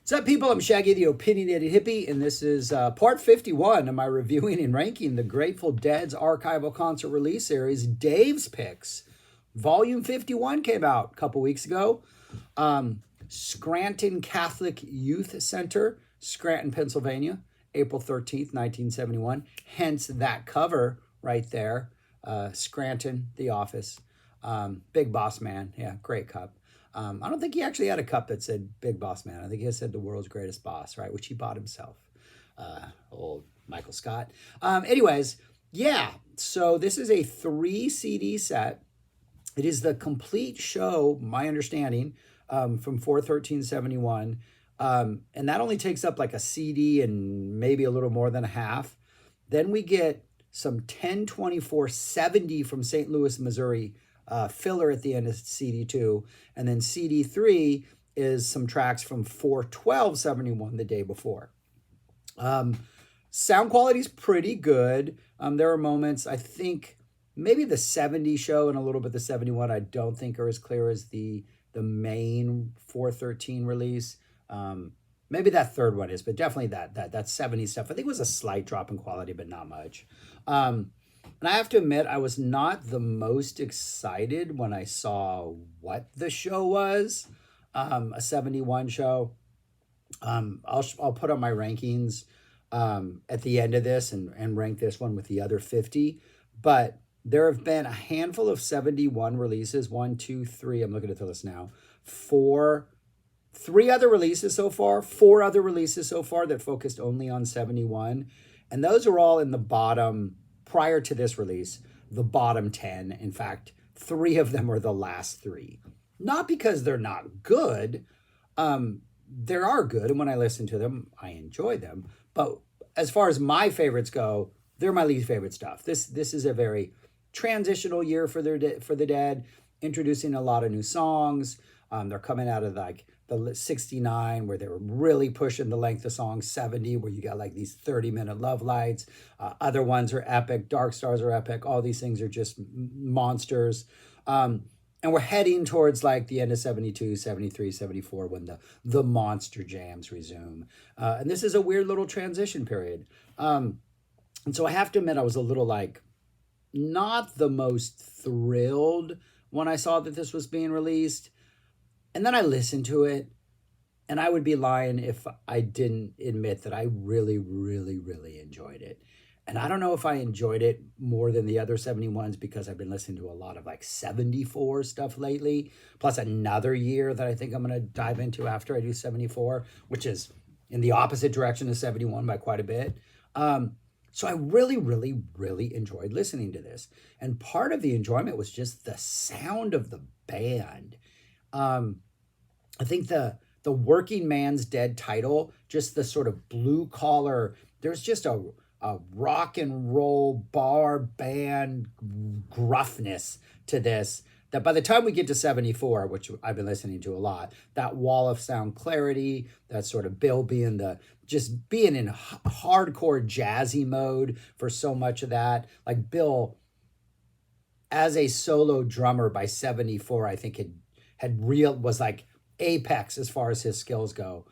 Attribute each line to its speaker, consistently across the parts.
Speaker 1: What's up, people? I'm Shaggy, the Opinionated Hippie, and this is part 51 of my reviewing and ranking the Grateful Dead's archival concert release series, Dave's Picks. Volume 51 came out a couple weeks ago. Scranton Catholic Youth Center, Scranton, Pennsylvania, April 13th, 1971. Hence that cover right there. Scranton, The Office. Big Boss Man. Yeah, great cup. I don't think he actually had a cup that said Big Boss Man. I think he said the world's greatest boss, right? Which he bought himself. Old Michael Scott. Anyways, yeah. So this is a 3 CD set. It is the complete show, my understanding, from 4/13/71. And that only takes up like a CD and maybe a little more than a half. Then we get some 10/24/70 from St. Louis, Missouri, filler at the end of CD2. And then CD3 is some tracks from 4/12/71 the day before. Sound quality is pretty good. There are moments, I think, maybe the 70 show and a little bit the 71, I don't think are as clear as the main 4/13 release. Maybe that third one is, but definitely that 70 stuff. I think it was a slight drop in quality, but not much. And I have to admit, I was not the most excited when I saw what the show was, a 71 show. I'll put on my rankings at the end of this and rank this one with the other 50. But there have been a handful of 71 releases. 1, 2, 3. I'm looking at the list now. 3 other releases so far. 4 other releases so far that focused only on 71. And those are all in the bottom, prior to this release, the bottom 10. In fact, 3 of them are the last 3. Not because they're not good. They are good. And when I listen to them, I enjoy them. But as far as my favorites go, they're my least favorite stuff. This is a very transitional year for the Dead, introducing a lot of new songs. They're coming out of like the 69, where they were really pushing the length of songs, 70, where you got like these 30-minute love lights. Other ones are epic. Dark Stars are epic. All these things are just monsters. And we're heading towards like the end of 72, 73, 74, when the monster jams resume. And this is a weird little transition period. And so I have to admit, I was a little like not the most thrilled when I saw that this was being released. And then I listened to it, and I would be lying if I didn't admit that I really, really, really enjoyed it. And I don't know if I enjoyed it more than the other 71s because I've been listening to a lot of like 74 stuff lately, plus another year that I think I'm going to dive into after I do 74, which is in the opposite direction of 71 by quite a bit. So I really, really, really enjoyed listening to this. And part of the enjoyment was just the sound of the band. I think the Working Man's Dead title, just the sort of blue collar, there's just a rock and roll bar band gruffness to this, that by the time we get to 74, which I've been listening to a lot, that wall of sound clarity, that sort of Bill being in hardcore jazzy mode for so much of that. Like Bill, as a solo drummer by 74, I think was like apex as far as his skills go.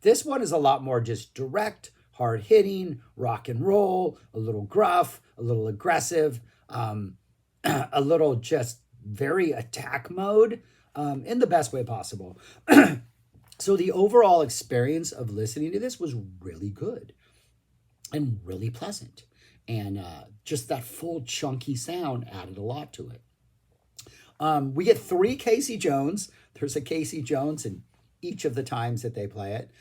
Speaker 1: This one is a lot more just direct, hard hitting, rock and roll, a little gruff, a little aggressive, a little just very attack mode, in the best way possible. So the overall experience of listening to this was really good and really pleasant. And just that full chunky sound added a lot to it. We get 3 Casey Jones. There's a Casey Jones in each of the times that they play it,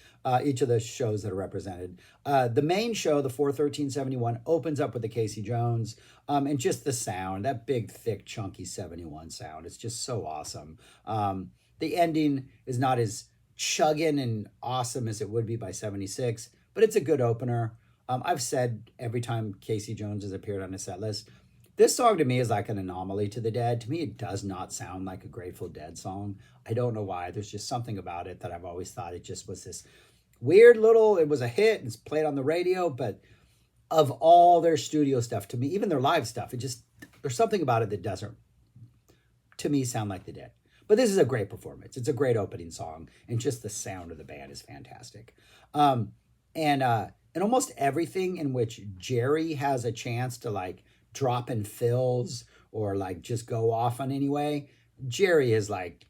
Speaker 1: each of the shows that are represented. The main show, the 4/13/71, opens up with the Casey Jones, and just the sound, that big, thick, chunky 71 sound. It's just so awesome. The ending is not as chugging and awesome as it would be by 76, but it's a good opener. I've said every time Casey Jones has appeared on a set list, this song to me is like an anomaly to the Dead. To me, it does not sound like a Grateful Dead song. I don't know why. There's just something about it that I've always thought it just was this weird little, it was a hit, it's played on the radio, but of all their studio stuff, to me, even their live stuff, there's something about it that doesn't, to me, sound like the Dead. But this is a great performance. It's a great opening song, and just the sound of the band is fantastic. Um, and almost everything in which Jerry has a chance to like drop in fills or like just go off on anyway, Jerry is like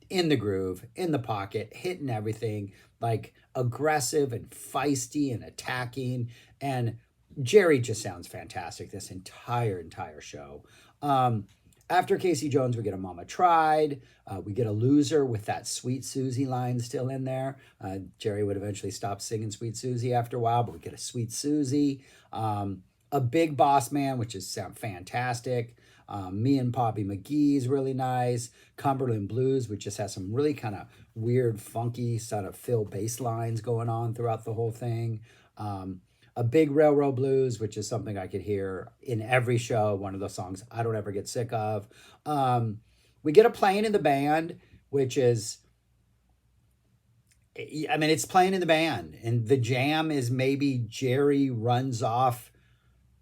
Speaker 1: in the groove, in the pocket, hitting everything, like aggressive and feisty and attacking. And Jerry just sounds fantastic this entire show. Um, After Casey Jones, we get a Mama Tried. We get a Loser with that Sweet Susie line still in there. Jerry would eventually stop singing Sweet Susie after a while, but we get a Sweet Susie. A Big Boss Man, which is sound fantastic. Me and Poppy McGee is really nice. Cumberland Blues, which just has some really kind of weird, funky sort of fill bass lines going on throughout the whole thing. A Big Railroad Blues, which is something I could hear in every show, one of those songs I don't ever get sick of. We get a Playing in the Band, which is, I mean, it's playing in the band. And the jam is maybe Jerry runs off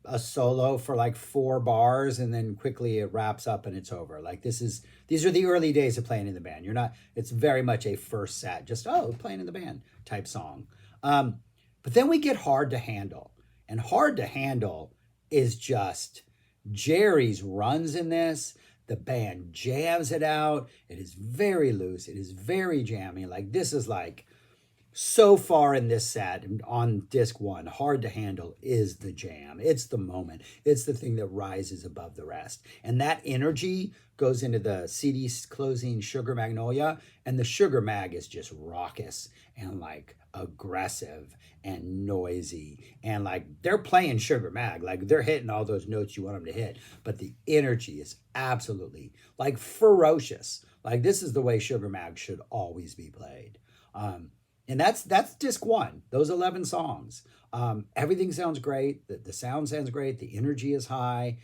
Speaker 1: a solo for like 4 bars and then quickly it wraps up and it's over. Like these are the early days of Playing in the Band. It's very much a first set, just, oh, Playing in the Band type song. But then we get Hard to Handle. And Hard to Handle is just Jerry's runs in this. The band jams it out. It is very loose. It is very jammy. Like this is like so far in this set on disc 1, Hard to Handle is the jam. It's the moment. It's the thing that rises above the rest. And that energy goes into the CD closing Sugar Magnolia, and the Sugar Mag is just raucous and like aggressive and noisy. And like they're playing Sugar Mag, like they're hitting all those notes you want them to hit, but the energy is absolutely like ferocious. Like this is the way Sugar Mag should always be played. And that's disc 1, those 11 songs. Everything sounds great. The sound sounds great. The energy is high.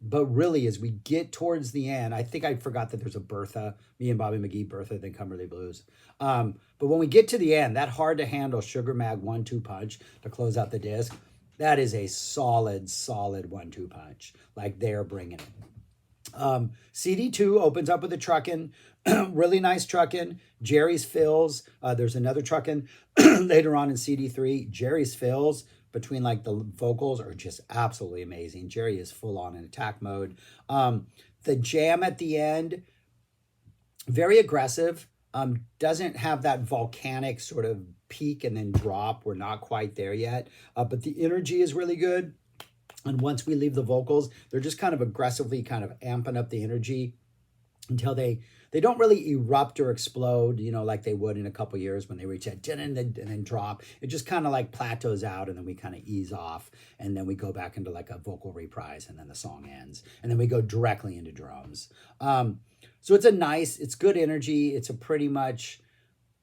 Speaker 1: But really, as we get towards the end, I think I forgot that there's a Bertha, me and Bobby McGee, Bertha, then Cumberland Blues. But when we get to the end, that Hard to Handle Sugar Mag 1-2 punch to close out the disc, that is a solid 1-2 punch. Like they're bringing it. CD2 opens up with a truckin', really nice truckin'. Jerry's fills. There's another truckin' later on in CD3. Jerry's fills between like the vocals are just absolutely amazing. Jerry is full on in attack mode. The jam at the end, very aggressive. Doesn't have that volcanic sort of peak and then drop. We're not quite there yet. But the energy is really good. And once we leave the vocals, they're just kind of aggressively kind of amping up the energy until they don't really erupt or explode, like they would in a couple years when they reach that and then drop. It just kind of like plateaus out, and then we kind of ease off, and then we go back into like a vocal reprise, and then the song ends, and then we go directly into drums. So it's good energy. It's a pretty much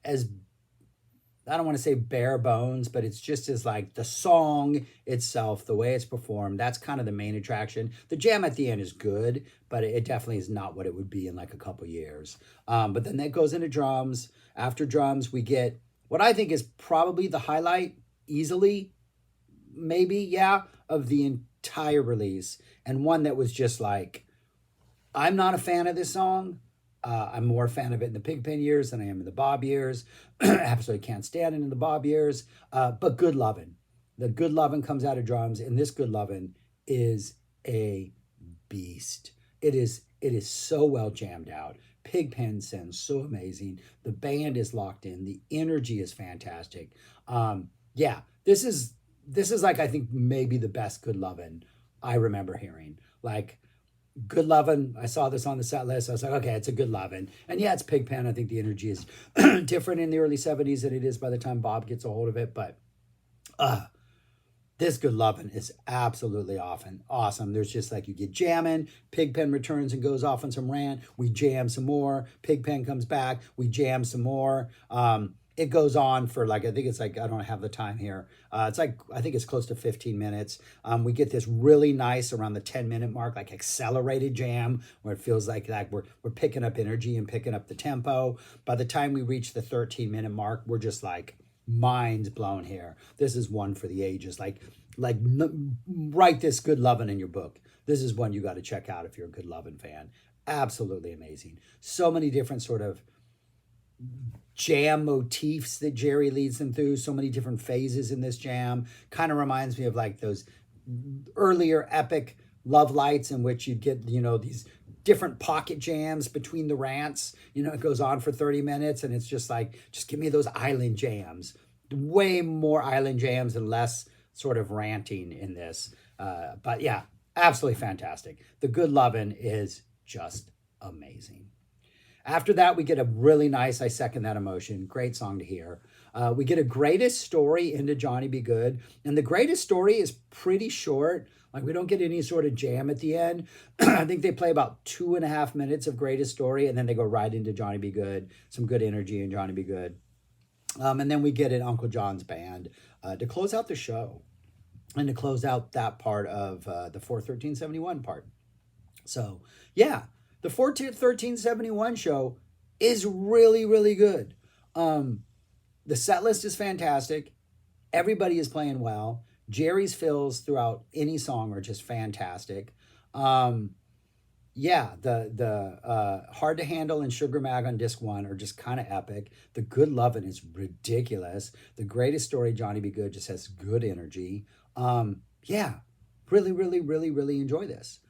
Speaker 1: as, I don't want to say bare bones, but it's just as like the song itself, the way it's performed, that's kind of the main attraction. The jam at the end is good, but it definitely is not what it would be in like a couple years. But then that goes into drums. After drums, we get what I think is probably the highlight, easily, maybe, yeah, of the entire release. And one that was just like, I'm not a fan of this song. I'm more a fan of it in the Pigpen years than I am in the Bob years. Absolutely can't stand it in the Bob years. But Good Lovin'. The Good Lovin' comes out of drums, and this Good Lovin' is a beast. It is so well jammed out. Pigpen sounds so amazing. The band is locked in. The energy is fantastic. Yeah, this is like, I think maybe the best Good Lovin' I remember hearing. Like, Good Lovin', I saw this on the set list. I was like, okay, it's a Good Lovin'. And yeah, it's Pigpen. I think the energy is different in the early 70s than it is by the time Bob gets a hold of it. But this Good Lovin' is absolutely awesome. There's just like, you get jamming. Pigpen returns and goes off on some rant. We jam some more. Pigpen comes back. We jam some more. It goes on for like, I think it's like, I don't have the time here. It's like, I think it's close to 15 minutes. We get this really nice around the 10-minute mark, like accelerated jam, where it feels like that we're picking up energy and picking up the tempo. By the time we reach the 13-minute mark, we're just like minds blown here. This is one for the ages. Like write this Good Lovin' in your book. this is one you got to check out if you're a good Lovin' fan. Absolutely amazing. So many different sort of jam motifs that Jerry leads them through, so many different phases in this jam. Kind of reminds me of like those earlier epic Love Lights in which you'd get, these different pocket jams between the rants. It goes on for 30 minutes and it's just like, just give me those island jams. Way more island jams and less sort of ranting in this. But yeah, absolutely fantastic. The Good Lovin' is just amazing. After that, we get a really nice, I second that emotion, great song to hear. We get a greatest story into Johnny Be Good. And the greatest story is pretty short. Like we don't get any sort of jam at the end. I think they play about 2.5 minutes of greatest story and then they go right into Johnny Be Good. Some good energy in Johnny Be Good. And then we get an Uncle John's band to close out the show and to close out that part of the 41371 part. So yeah, the 41371 show is really, really good. The set list is fantastic. Everybody is playing well. Jerry's fills throughout any song are just fantastic. Yeah, the Hard to Handle and Sugar Mag on disc 1 are just kind of epic. The Good Lovin' is ridiculous. The Greatest Story, Johnny Be Good, just has good energy. Yeah, really, really, really, really enjoy this.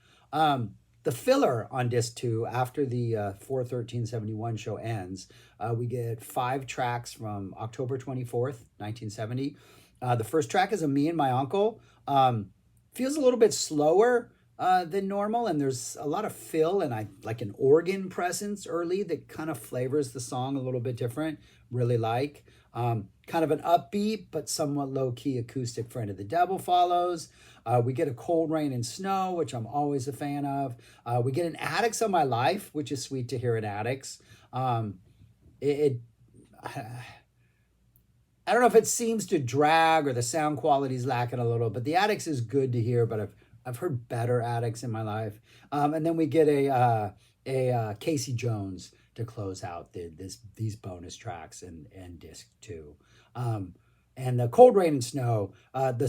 Speaker 1: The filler on disc 2, after the 41371 show ends, we get 5 tracks from October 24th, 1970. The first track is a Me and My Uncle. Feels a little bit slower than normal, and there's a lot of fill and I like an organ presence early that kind of flavors the song a little bit different. Really like. Kind of an upbeat but somewhat low-key acoustic Friend of the Devil follows. We get a Cold Rain and Snow, which I'm always a fan of. We get an Addicts of My Life, which is sweet to hear in Addicts. I don't know if it seems to drag or the sound quality is lacking a little, but the Addicts is good to hear, but I've heard better Addicts in my life. And then we get a Casey Jones to close out these bonus tracks and disc 2. And the Cold Rain and Snow, the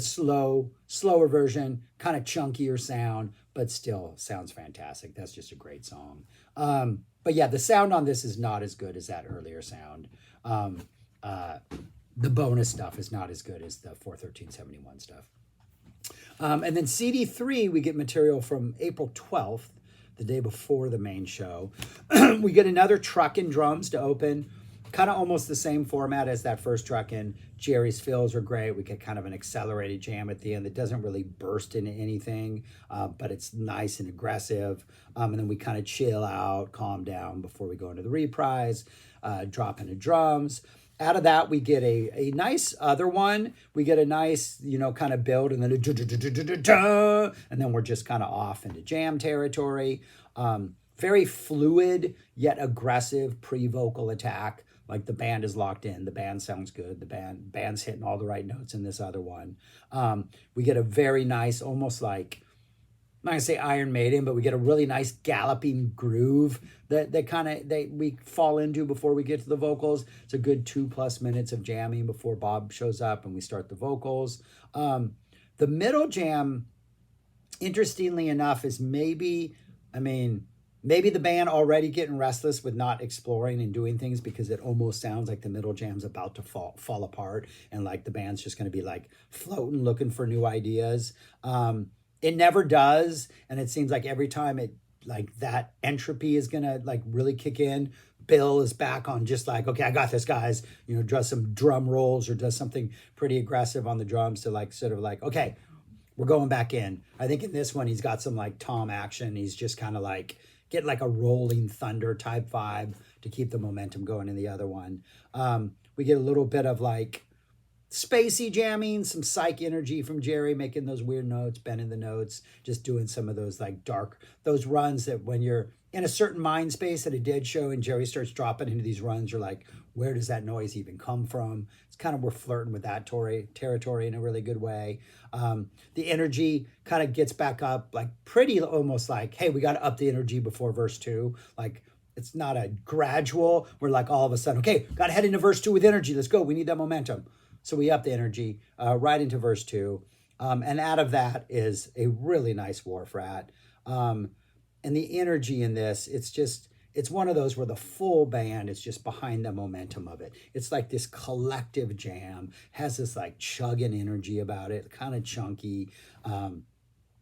Speaker 1: slower version, kind of chunkier sound, but still sounds fantastic. That's just a great song. But yeah, the sound on this is not as good as that earlier sound. The bonus stuff is not as good as the 41371 stuff. And then CD3, we get material from April 12th, the day before the main show. We get another truck and drums to open. Kind of almost the same format as that first truck in. Jerry's fills are great. We get kind of an accelerated jam at the end that doesn't really burst into anything, but it's nice and aggressive. And then we kind of chill out, calm down before we go into the reprise, drop into drums. Out of that, we get a nice other one. We get a nice, kind of build and then and then we're just kind of off into jam territory. Very fluid yet aggressive pre-vocal attack. Like the band is locked in. The band sounds good. The band's hitting all the right notes in this other one. We get a very nice, almost like, I'm not gonna say Iron Maiden, but we get a really nice galloping groove that we fall into before we get to the vocals. It's a good 2+ minutes of jamming before Bob shows up and we start the vocals. The middle jam, interestingly enough, is maybe the band already getting restless with not exploring and doing things, because it almost sounds like the middle jam's about to fall apart and like the band's just going to be like floating, looking for new ideas. It never does, and it seems like every time it like that entropy is gonna like really kick in, Bill is back on just like, okay, I got this, guys. Does some drum rolls or does something pretty aggressive on the drums to like sort of like, okay, we're going back in. I think in this one he's got some like Tom action. He's just kind of like get like a rolling thunder type vibe to keep the momentum going in the other one. We get a little bit of like spacey jamming, some psych energy from Jerry, making those weird notes, bending the notes, just doing some of those like those runs that when you're in a certain mind space at a dead show and Jerry starts dropping into these runs, you're like, where does that noise even come from? It's kind of, we're flirting with that territory in a really good way. The energy kind of gets back up, like pretty almost like, hey, we got to up the energy before verse 2. Like, it's not a gradual, we're like all of a sudden, okay, got to head into verse 2 with energy. Let's go. We need that momentum. So we up the energy right into verse 2. And out of that is a really nice Wharf Rat. And the energy in this, it's one of those where the full band is just behind the momentum of it. It's like this collective jam, has this like chugging energy about it, kind of chunky.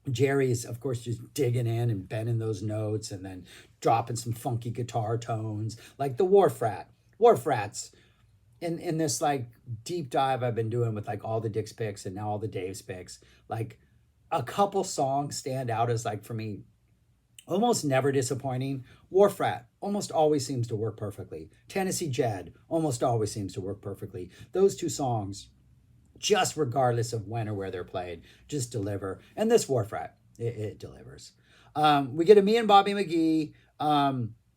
Speaker 1: Jerry's, of course, just digging in and bending those notes and then dropping some funky guitar tones, like the Wharf Rat. Wharf Rats, in this like deep dive I've been doing with like all the Dick's picks and now all the Dave's picks, like a couple songs stand out as like for me almost never disappointing. Wharf Rat almost always seems to work perfectly. Tennessee Jed almost always seems to work perfectly. Those two songs, just regardless of when or where they're played, just deliver. And this Wharf Rat, it delivers. We get a me and Bobby McGee.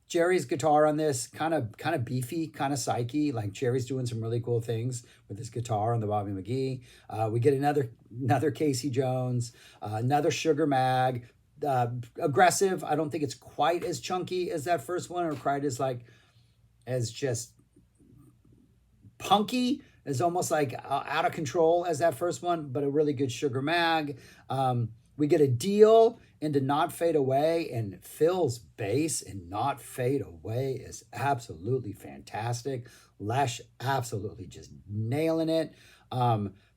Speaker 1: Jerry's guitar on this, kind of beefy, kind of psyche. Like Jerry's doing some really cool things with his guitar on the Bobby McGee. We get another Casey Jones, another Sugar Mag. Aggressive. I don't think it's quite as chunky as that first one, or quite as just punky, as almost like out of control as that first one, but a really good Sugar Mag. We get a deal into Not Fade Away, and Phil's bass in Not Fade Away is absolutely fantastic. Lesh absolutely just nailing it.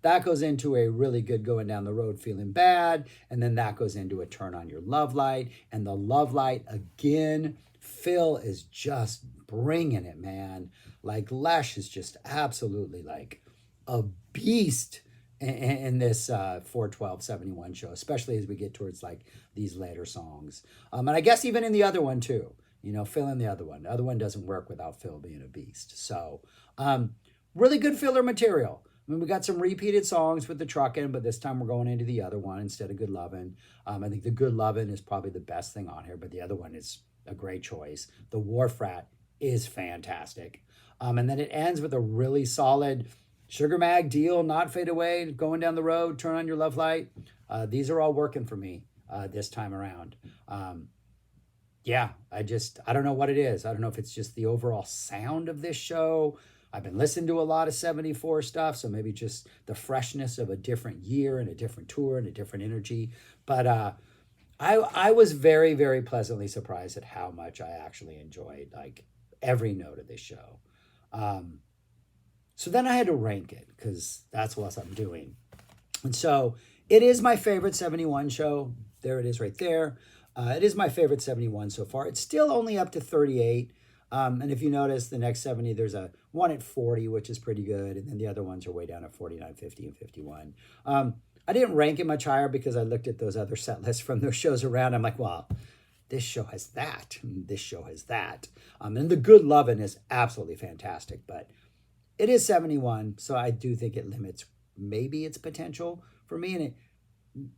Speaker 1: That goes into a really good Going Down the Road Feeling Bad, and then that goes into a Turn on Your Love Light, and the Love Light again, Phil is just bringing it, man. Like Lesh is just absolutely like a beast in this 4/12/71 show, especially as we get towards like these later songs. And I guess even in the other one too, Phil in the other one. The other one doesn't work without Phil being a beast. So really good filler material. I mean, we got some repeated songs with the truckin', but this time we're going into the other one instead of Good Lovin'. I think the Good Lovin' is probably the best thing on here, but the other one is a great choice. The Wharf Rat is fantastic. And then it ends with a really solid Sugar Mag, Deal, Not Fade Away, Going Down the Road, Turn on Your Love Light. These are all working for me this time around. Yeah, I don't know what it is. I don't know if it's just the overall sound of this show. I've been listening to a lot of 74 stuff, so maybe just the freshness of a different year and a different tour and a different energy. But I was very, very pleasantly surprised at how much I actually enjoyed like every note of this show. So then I had to rank it because that's what I'm doing. And so it is my favorite 71 show. There it is right there. It is my favorite 71 so far. It's still only up to 38. And if you notice, the next 70, there's a one at 40, which is pretty good. And then the other ones are way down at 49, 50, and 51. I didn't rank it much higher because I looked at those other set lists from those shows around. I'm like, well, this show has that. And this show has that. And the Good Lovin' is absolutely fantastic. But it is 71, so I do think it limits maybe its potential for me. And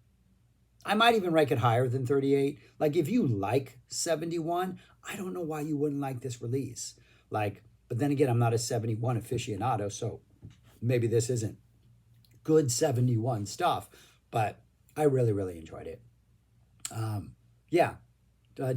Speaker 1: I might even rank it higher than 38. Like, if you like 71, I don't know why you wouldn't like this release. Like, but then again, I'm not a 71 aficionado, so maybe this isn't good 71 stuff, but I really, really enjoyed it.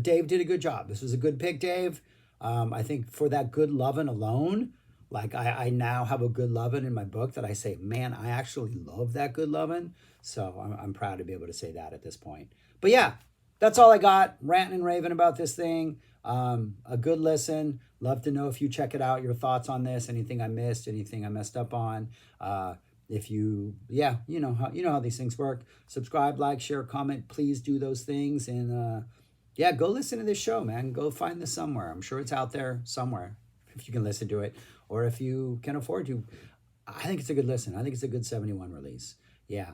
Speaker 1: Dave did a good job. This was a good pick, Dave. I think for that Good Lovin' alone, like I now have a Good Lovin' in my book that I say, man, I actually love that Good Lovin'. So I'm proud to be able to say that at this point. But yeah, that's all I got. Ranting and raving about this thing. A good listen. Love to know if you check it out, your thoughts on this, anything I missed, anything I messed up on. If you, you know how these things work. Subscribe, like, share, comment. Please do those things. And go listen to this show, man. Go find this somewhere. I'm sure it's out there somewhere if you can listen to it. Or if you can afford to. I think it's a good listen. I think it's a good 71 release. Yeah.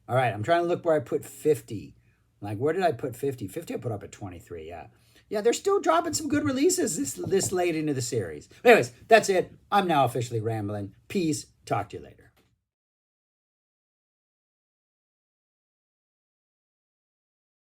Speaker 1: All right. I'm trying to look where I put 50. Like, where did I put 50? 50 I put up at 23. Yeah, they're still dropping some good releases this late into the series. Anyways, that's it. I'm now officially rambling. Peace. Talk to you later.